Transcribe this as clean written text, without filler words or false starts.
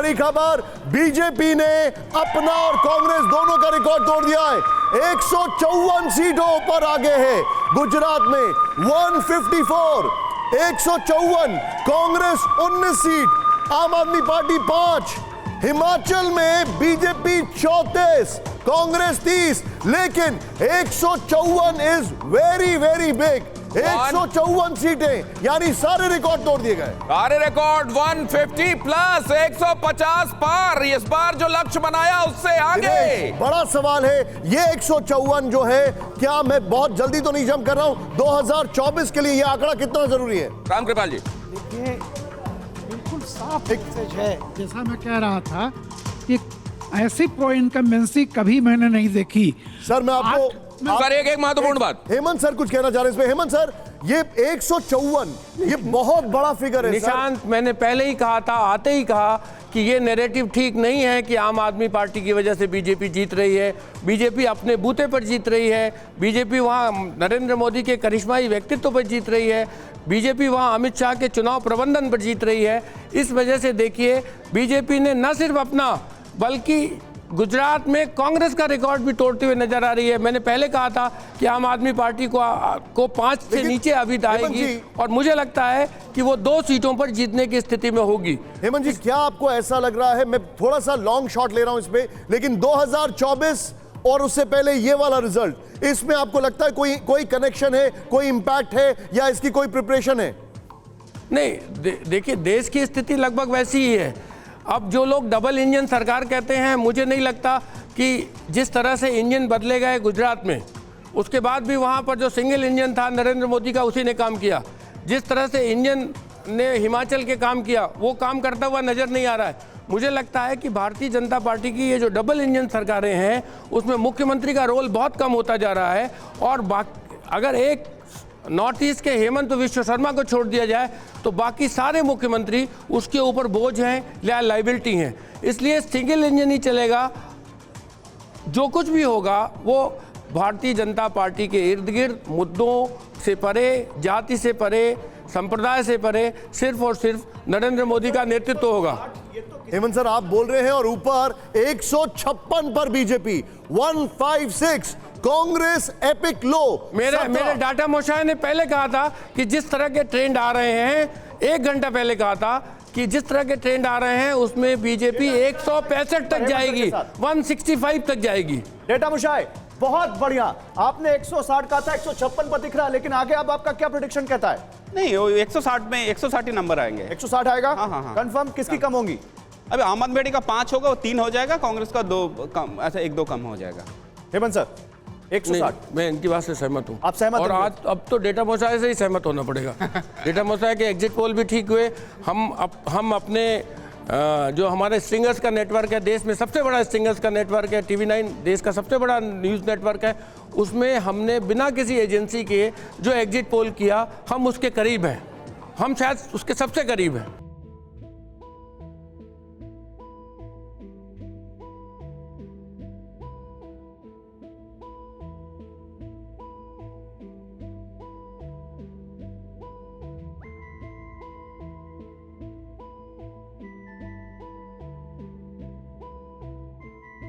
बड़ी खबर, बीजेपी ने अपना और कांग्रेस दोनों का रिकॉर्ड तोड़ दिया है। 154 सीटों पर आगे है। गुजरात में 154, 154, कांग्रेस 19 सीट, आम आदमी पार्टी 5। हिमाचल में बीजेपी 34, कांग्रेस 30, लेकिन 154 इज वेरी वेरी बिग। 154 सीटें, यानी सारे रिकॉर्ड तोड़ दिए गए। सारे रिकॉर्ड 150 प्लस 150 पार, इस बार जो लक्ष्य बनाया उससे आगे। बड़ा सवाल है, ये 154 जो है, क्या मैं बहुत जल्दी तो नहीं जंप कर रहा हूं? 2024 के लिए ये आंकड़ा कितना जरूरी है? राम कृपाल जी, देखिए बिल्कुल साफ मैसेज है। जैसा मैं कह रहा था कि ऐसी प्रो इनकम्बेंसी कभी मैंने नहीं देखी। सर मैं आपको सर एक महत्वपूर्ण बात, हेमंत सर कुछ कहना चाह रहे हैं इसमें। हेमंत सर, ये 154 ये बहुत बड़ा फिगर है। निशांत, मैंने पहले ही कहा था, आते ही कहा कि ये नैरेटिव ठीक नहीं है कि आम आदमी पार्टी की वजह से बीजेपी जीत रही है। बीजेपी अपने बूते पर जीत रही है। बीजेपी वहाँ नरेंद्र मोदी के करिश्माई व्यक्तित्व पर जीत रही है। बीजेपी वहाँ अमित शाह के चुनाव प्रबंधन पर जीत रही है। इस वजह से देखिए, बीजेपी ने न सिर्फ अपना बल्कि गुजरात में कांग्रेस का रिकॉर्ड भी तोड़ते हुए नजर आ रही है। मैंने पहले कहा था कि आम आदमी पार्टी को 5 से नीचे अभी आएगी और मुझे लगता है कि वो 2 सीटों पर जीतने की स्थिति में होगी। हेमंत जी, क्या आपको ऐसा लग रहा है, मैं थोड़ा सा लॉन्ग शॉट ले रहा हूं इसमें, लेकिन 2024 और उससे पहले ये वाला रिजल्ट, इसमें आपको लगता है कोई कनेक्शन है, कोई इंपैक्ट है, या इसकी कोई प्रिपरेशन है? नहीं, देखिए देश की स्थिति लगभग वैसी ही है। अब जो लोग डबल इंजन सरकार कहते हैं, मुझे नहीं लगता कि जिस तरह से इंजन बदले गए गुजरात में, उसके बाद भी वहाँ पर जो सिंगल इंजन था नरेंद्र मोदी का, उसी ने काम किया। जिस तरह से इंजन ने हिमाचल के काम किया, वो काम करता हुआ नज़र नहीं आ रहा है। मुझे लगता है कि भारतीय जनता पार्टी की ये जो डबल इंजन सरकारें हैं, उसमें मुख्यमंत्री का रोल बहुत कम होता जा रहा है। और अगर एक नॉर्थ ईस्ट के हेमंत विश्व शर्मा को छोड़ दिया जाए तो बाकी सारे मुख्यमंत्री उसके ऊपर बोझ हैं या लाइबिलिटी हैं। इसलिए सिंगल इंजन ही चलेगा। जो कुछ भी होगा वो भारतीय जनता पार्टी के इर्द गिर्द मुद्दों से परे, जाति से परे, संप्रदाय से परे, सिर्फ और सिर्फ नरेंद्र मोदी का नेतृत्व होगा। हेमंत सर, आप बोल रहे हैं और ऊपर 156 पर बीजेपी, 156 कांग्रेस एपिक लो। मेरे डाटा मोशाय ने पहले कहा था कि जिस तरह के ट्रेंड आ रहे हैं, 1 घंटा पहले कहा था कि जिस तरह के ट्रेंड आ रहे हैं उसमें बीजेपी 165 तक जाएगी, 165 तक जाएगी। डेटा मुशाय बहुत बढ़िया। आपने 160 कहा था, 156 पर दिख रहा है, लेकिन आगे अब आपका क्या प्रेडिक्शन कहता है? नहीं, 160 में 160 ही नंबर आएंगे। 160 आएगा? हाँ। कंफर्म? किसकी कम होंगी? अभी आम आदमी पार्टी का 5 होगा, वो 3 हो जाएगा, कांग्रेस का 2 कम, ऐसा 1-2 कम हो जाएगा। हेमंत सर, 160? मैं इनकी बात से सहमत हूँ। आप सहमत? और आज अब तो डेटा मोशाय से ही सहमत होना पड़ेगा। डेटा मोशाय के एग्जिट पोल भी ठीक हुए। हम अपने जो हमारे स्ट्रिंगर्स का नेटवर्क है, देश में सबसे बड़ा स्ट्रिंगर्स का नेटवर्क है, TV9 देश का सबसे बड़ा न्यूज़ नेटवर्क है, उसमें हमने बिना किसी एजेंसी के जो एग्जिट पोल किया, हम उसके करीब हैं। हम शायद उसके सबसे करीब हैं।